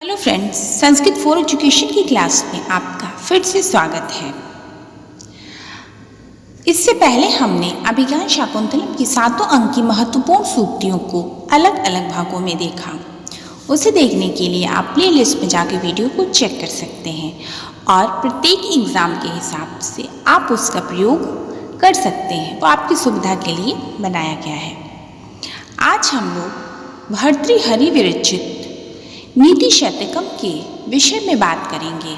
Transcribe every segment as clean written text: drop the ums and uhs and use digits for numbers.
Hello friends, Sanskrit for education की class में आपका फिर से स्वागत है। इससे पहले हमने अभिज्ञान शाकुंतलम की 7 अंक की महत्वपूर्ण सूक्तियों को अलग अलग भागों में देखा। उसे देखने के लिए आप प्लेलिस्ट में जाकर वीडियो को चेक कर सकते हैं और प्रत्येक एग्ज़ाम के हिसाब से आप उसका प्रयोग कर सकते हैं। वो आपकी सुविधा के लिए बनाया गया है। आज हम लोग भर्तृहरि विरचित नीति शतकम के विषय में बात करेंगे,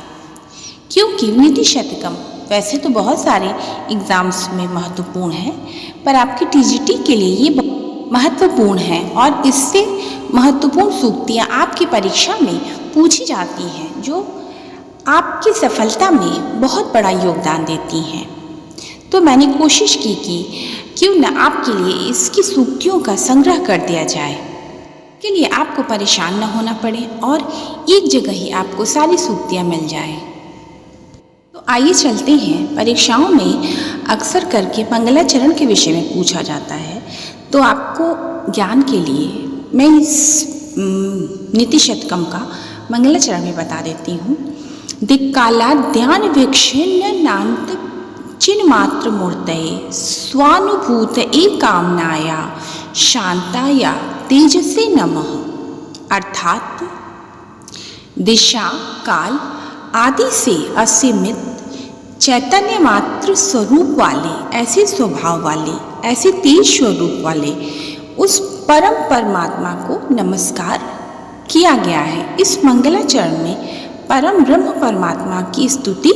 क्योंकि नीति शतकम वैसे तो बहुत सारे एग्ज़ाम्स में महत्वपूर्ण है, पर आपके टीजीटी के लिए ये महत्वपूर्ण है और इससे महत्वपूर्ण सूक्तियाँ आपकी परीक्षा में पूछी जाती हैं, जो आपकी सफलता में बहुत बड़ा योगदान देती हैं। तो मैंने कोशिश की कि क्यों न आपके लिए इसकी सूक्तियों का संग्रह कर दिया जाए, के लिए आपको परेशान न होना पड़े और एक जगह ही आपको सारी सूक्तियाँ मिल जाए। तो आइए चलते हैं। परीक्षाओं में अक्सर करके मंगलाचरण के विषय में पूछा जाता है, तो आपको ज्ञान के लिए मैं इस नीति शतकम का मंगलाचरण में बता देती हूँ। दिक्कालाद्यान वीक्षण्य नान्त चिन्मात्र मूर्तये स्वानुभूत एकाम्नाया शांताया तेजसे नमः। अर्थात दिशा काल आदि से असीमित चैतन्य मात्र स्वरूप वाले, ऐसे स्वभाव वाले, ऐसे तेज स्वरूप वाले उस परम परमात्मा को नमस्कार किया गया है। इस मंगलाचरण में परम ब्रह्म परमात्मा की स्तुति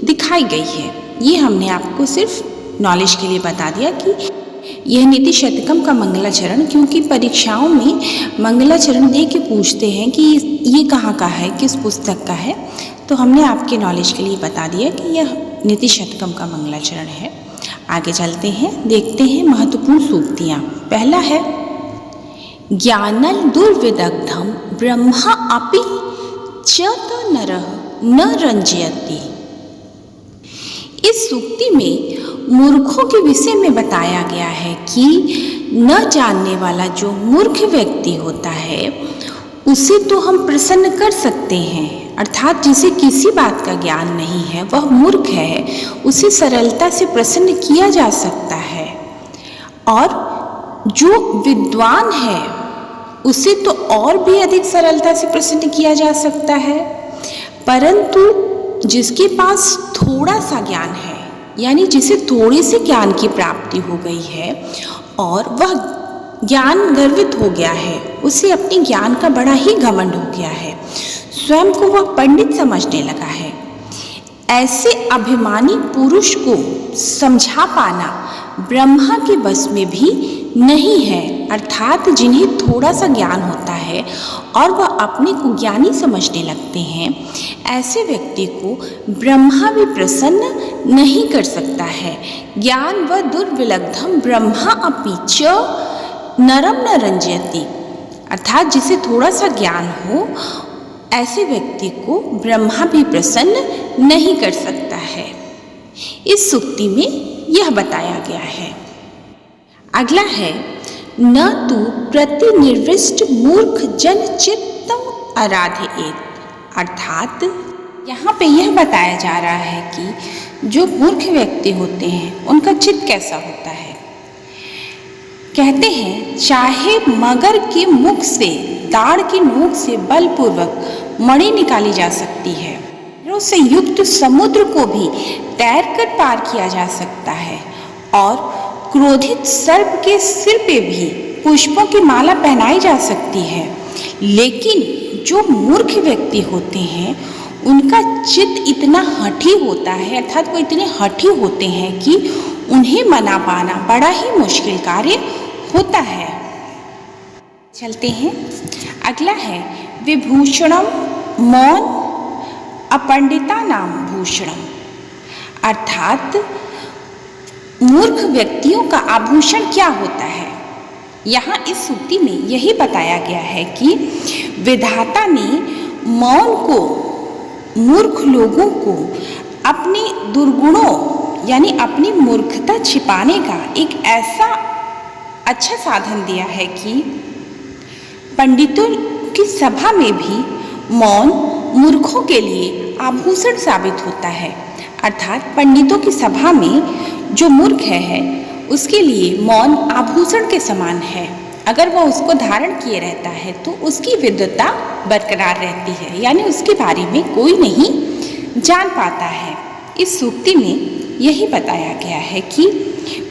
दिखाई गई है। ये हमने आपको सिर्फ नॉलेज के लिए बता दिया कि यह नीति शतकम का मंगलाचरण, क्योंकि परीक्षाओं में मंगलाचरण दे के पूछते हैं कि ये कहाँ का है, किस पुस्तक का है, तो हमने आपके नॉलेज के लिए बता दिया कि यह नीति शतकम का मंगलाचरण है। आगे चलते हैं, देखते हैं महत्वपूर्ण सूक्तियाँ। पहला है ज्ञानल दुर्विदग्धम ब्रह्मा अपि च नरः न रंजयति। इस सूक्ति में मूर्खों के विषय में बताया गया है कि न जानने वाला जो मूर्ख व्यक्ति होता है उसे तो हम प्रसन्न कर सकते हैं, अर्थात जिसे किसी बात का ज्ञान नहीं है, वह मूर्ख है, उसे सरलता से प्रसन्न किया जा सकता है। और जो विद्वान है उसे तो और भी अधिक सरलता से प्रसन्न किया जा सकता है। परंतु जिसके पास थोड़ा सा ज्ञान है, यानी जिसे थोड़े से ज्ञान की प्राप्ति हो गई है और वह ज्ञान गर्वित हो गया है, उसे अपने ज्ञान का बड़ा ही घमंड हो गया है, स्वयं को वह पंडित समझने लगा है, ऐसे अभिमानी पुरुष को समझा पाना ब्रह्मा के बस में भी नहीं है। अर्थात जिन्हें थोड़ा सा ज्ञान होता है और वह अपने को ज्ञानी समझने लगते हैं, ऐसे व्यक्ति को ब्रह्मा भी प्रसन्न नहीं कर सकता है। ज्ञान व दुर्विलग्धम ब्रह्मा अपि च नरम न रंजयति। अर्थात जिसे थोड़ा सा ज्ञान हो, ऐसे व्यक्ति को ब्रह्मा भी प्रसन्न नहीं कर सकता है। इस सूक्ति में यह बताया गया है। अगला है न तु प्रतिनिर्विष्ट मूर्ख जन चित्तम आराधयेत्। अर्थात यहाँ पे यह बताया जा रहा है कि जो मूर्ख व्यक्ति होते हैं उनका चित्त कैसा होता है। कहते हैं चाहे मगर के मुख से, दाढ़ की नोक से बलपूर्वक मणि निकाली जा सकती है, से युक्त समुद्र को भी तैरकर पार किया जा सकता है, और क्रोधित सर्प के सिर पे भी पुष्पों की माला पहनाई जा सकती है, लेकिन जो मूर्ख व्यक्ति होते हैं उनका चित्त इतना हठी होता है, अर्थात वो इतने हठी होते हैं कि उन्हें मना पाना बड़ा ही मुश्किल कार्य होता है। चलते हैं, अगला है विभूषणम मौन अपंडिता नाम भूषणम। अर्थात मूर्ख व्यक्तियों का आभूषण क्या होता है। यहाँ इस सूक्ति में यही बताया गया है कि विधाता ने मौन को, मूर्ख लोगों को अपने दुर्गुणों यानी अपनी मूर्खता छिपाने का एक ऐसा अच्छा साधन दिया है कि पंडितों की सभा में भी मौन मूर्खों के लिए आभूषण साबित होता है, अर्थात पंडितों की सभा में जो मूर्ख है उसके लिए मौन आभूषण के समान है। अगर वह उसको धारण किए रहता है तो उसकी विद्वता बरकरार रहती है, यानी उसके बारे में कोई नहीं जान पाता है। इस सूक्ति में यही बताया गया है कि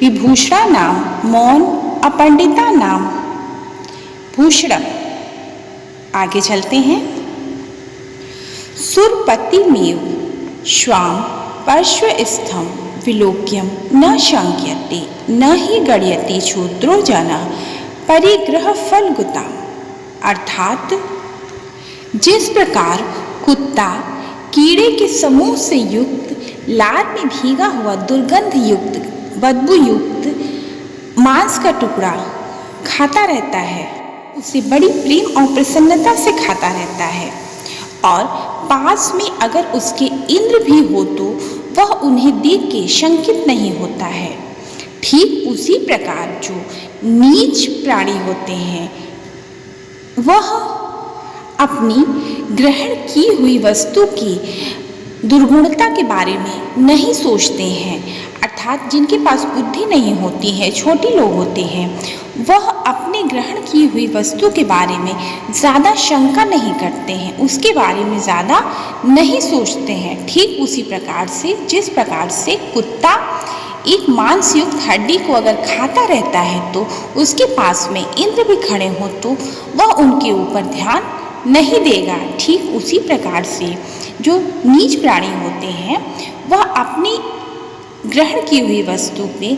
विभूषणा नाम मौन अपंडिता नाम भूषणम। आगे चलते हैं। सुरपतिमेव श्वाम पार्श्वस्थं विलोक्यम न शंक्यते न ही गण्यते शूद्रो जनः परिग्रह फलगुता। अर्थात जिस प्रकार कुत्ता कीड़े के समूह से युक्त लार में भीगा हुआ दुर्गंध युक्त बदबू युक्त मांस का टुकड़ा खाता रहता है, उसे बड़ी प्रेम और प्रसन्नता से खाता रहता है, और पास में अगर उसके इंद्र भी हो तो वह उन्हें देख के शंकित नहीं होता है। ठीक उसी प्रकार जो नीच प्राणी होते हैं वह अपनी ग्रहण की हुई वस्तु की दुर्गुणता के बारे में नहीं सोचते हैं, अर्थात जिनके पास बुद्धि नहीं होती है, छोटे लोग होते हैं, वह अपने ग्रहण की हुई वस्तु के बारे में ज़्यादा शंका नहीं करते हैं, उसके बारे में ज़्यादा नहीं सोचते हैं। ठीक उसी प्रकार से जिस प्रकार से कुत्ता एक मांस युक्त हड्डी को अगर खाता रहता है तो उसके पास में इंद्र भी खड़े हों तो वह उनके ऊपर ध्यान नहीं देगा। ठीक उसी प्रकार से जो नीच प्राणी होते हैं वह अपनी ग्रहण की हुई वस्तु पे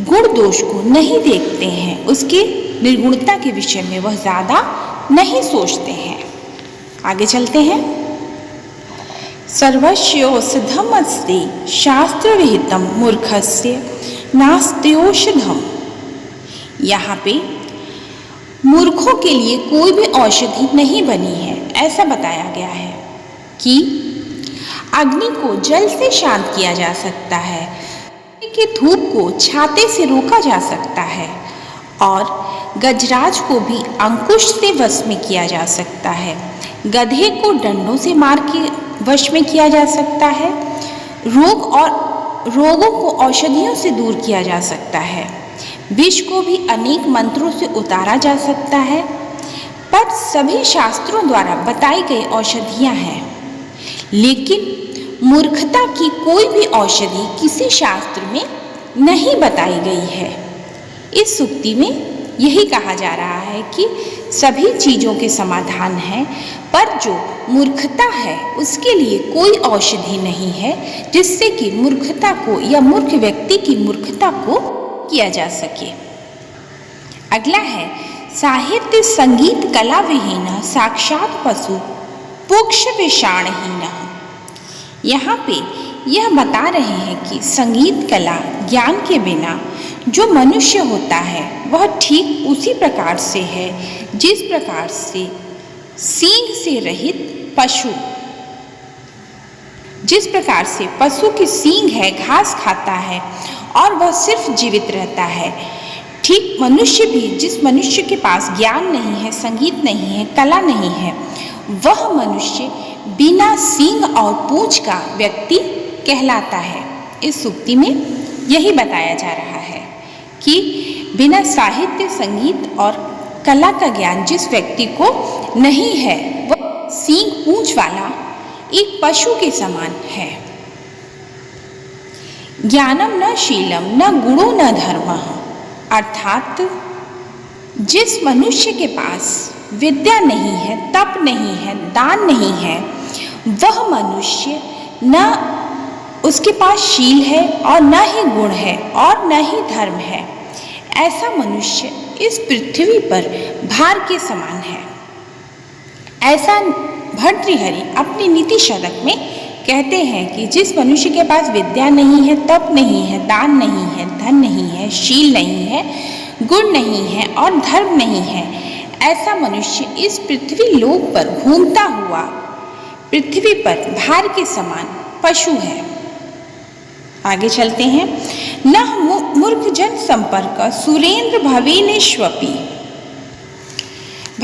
गुण दोष को नहीं देखते हैं, उसके निर्गुणता के विषय में वह ज़्यादा नहीं सोचते हैं। आगे चलते हैं। सर्वस्यौषधमस्ति शास्त्रविहितं मूर्खस्य नास्त्यौषधम्। यहाँ पे मूर्खों के लिए कोई भी औषधि नहीं बनी है। ऐसा बताया गया है कि अग्नि को जल से शांत किया जा सकता है, कि धूप को छाते से रोका जा सकता है, और गजराज को भी अंकुश से वश में किया जा सकता है, गधे को डंडों से मार के वश में किया जा सकता है, रोगों को औषधियों से दूर किया जा सकता है, विष को भी अनेक मंत्रों से उतारा जा सकता है। पर सभी शास्त्रों द्वारा बताई गई औषधियाँ हैं, लेकिन मूर्खता की कोई भी औषधि किसी शास्त्र में नहीं बताई गई है। इस सूक्ति में यही कहा जा रहा है कि सभी चीज़ों के समाधान हैं, पर जो मूर्खता है उसके लिए कोई औषधि नहीं है जिससे कि मूर्खता को या मूर्ख व्यक्ति की मूर्खता को किया जा सके। अगला है साहित्य संगीत कला विहीन साक्षात पशु पुक्ष विषाणहीन। यहाँ पे यह बता रहे हैं कि संगीत कला ज्ञान के बिना जो मनुष्य होता है वह ठीक उसी प्रकार से है जिस प्रकार से सींग से रहित पशु, जिस प्रकार से पशु की सींग है, घास खाता है और वह सिर्फ जीवित रहता है, ठीक मनुष्य भी जिस मनुष्य के पास ज्ञान नहीं है, संगीत नहीं है, कला नहीं है, वह मनुष्य बिना सींग और पूंछ का व्यक्ति कहलाता है। इस सूक्ति में यही बताया जा रहा है कि बिना साहित्य संगीत और कला का ज्ञान जिस व्यक्ति को नहीं है वह सींग पूंछ वाला एक पशु के समान है। ज्ञानम न शीलम न गुणो न धर्मः। अर्थात जिस मनुष्य के पास विद्या नहीं है, तप नहीं है, दान नहीं है, वह मनुष्य न उसके पास शील है और न ही गुण है और न ही धर्म है। ऐसा मनुष्य इस पृथ्वी पर भार के समान है। ऐसा भर्तृहरि अपने नीति शतक में कहते हैं कि जिस मनुष्य के पास विद्या नहीं है, तप नहीं है, दान नहीं है, धन नहीं है, शील नहीं है, गुण नहीं है और धर्म नहीं है, ऐसा मनुष्य इस पृथ्वी लोक पर घूमता हुआ पृथ्वी पर भार के समान पशु है। आगे चलते हैं। न मूर्ख जन संपर्क सुरेंद्र भवेनेष्वपि।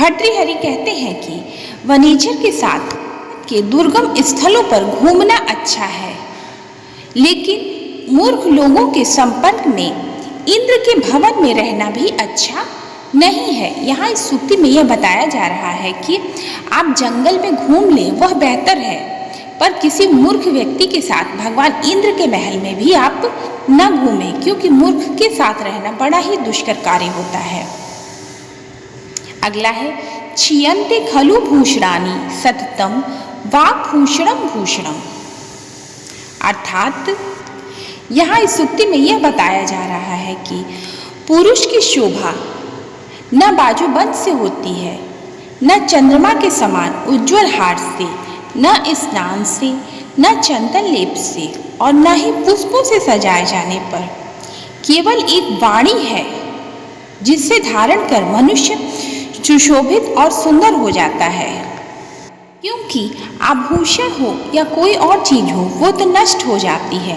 भर्तृहरि कहते हैं कि वनेचर के साथ के दुर्गम स्थलों पर घूमना अच्छा है, लेकिन मूर्ख लोगों के संपर्क में इंद्र के भवन में रहना भी अच्छा नहीं है। यहाँ इस सूक्ति में यह बताया जा रहा है कि आप जंगल में घूम लें वह बेहतर है, पर किसी मूर्ख व्यक्ति के साथ भगवान इंद्र के महल में भी आप न घूमें, क्योंकि मूर्ख के साथ रहना बड़ा ही दुष्कर कार्य होता है। अगला है क्षीयन्ते खलु भूषणानि सततम वाक्भूषणम भूषणम। अर्थात यहाँ इस सूक्ति में यह बताया जा रहा है कि पुरुष की शोभा न बाजूबंद से होती है, न चंद्रमा के समान उज्ज्वल हार से, न स्नान से, न चंदन लेप से, और न ही पुष्पों से सजाए जाने पर। केवल एक वाणी है जिसे धारण कर मनुष्य सुशोभित और सुंदर हो जाता है। क्योंकि आभूषण हो या कोई और चीज हो वो तो नष्ट हो जाती है,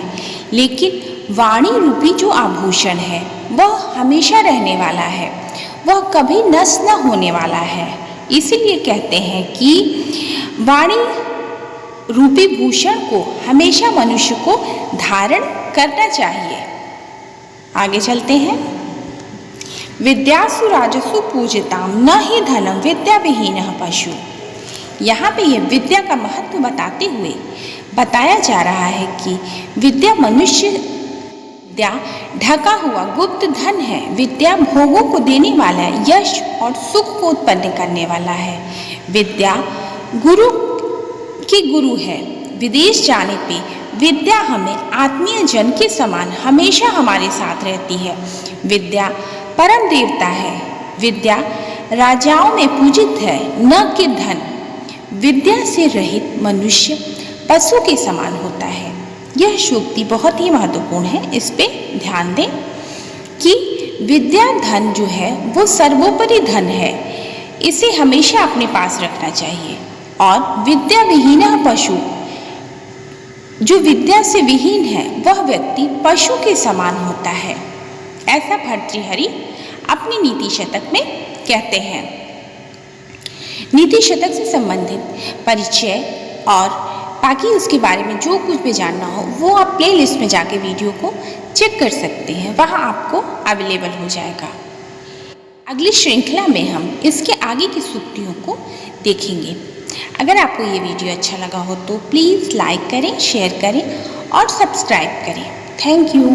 लेकिन वाणी रूपी जो आभूषण है वह हमेशा रहने वाला है, वह कभी नष्ट न होने वाला है। इसीलिए कहते हैं कि वाणी रूपी भूषण को हमेशा मनुष्य को धारण करना चाहिए। आगे चलते हैं। विद्यासु राजसु पूजिताम न ही धनम विद्या विहीनः पशु। यहाँ पे ये विद्या का महत्व बताते हुए बताया जा रहा है कि विद्या मनुष्य विद्या ढका हुआ गुप्त धन है। विद्या भोगों को देने वाला, यश और सुख को उत्पन्न करने वाला है। विद्या गुरु की गुरु है। विदेश जाने पे विद्या हमें आत्मीय जन के समान हमेशा हमारे साथ रहती है। विद्या परम देवता है। विद्या राजाओं में पूजित है, न कि धन। विद्या से रहित मनुष्य पशु के समान होता है। यह सूक्ति बहुत ही महत्वपूर्ण है, इस पे ध्यान दें कि विद्या धन जो है वो सर्वोपरि धन है, इसे हमेशा अपने पास रखना चाहिए। और विद्या विहीनः पशु, जो विद्या से विहीन है वह व्यक्ति पशु के समान होता है, ऐसा भर्तृहरि अपनी नीति शतक में कहते हैं। नीति शतक से संबंधित परिचय और बाकी उसके बारे में जो कुछ भी जानना हो वो आप प्लेलिस्ट में जाके वीडियो को चेक कर सकते हैं, वहाँ आपको अवेलेबल हो जाएगा। अगली श्रृंखला में हम इसके आगे की सूक्तियों को देखेंगे। अगर आपको ये वीडियो अच्छा लगा हो तो प्लीज़ लाइक करें, शेयर करें और सब्सक्राइब करें। Thank you.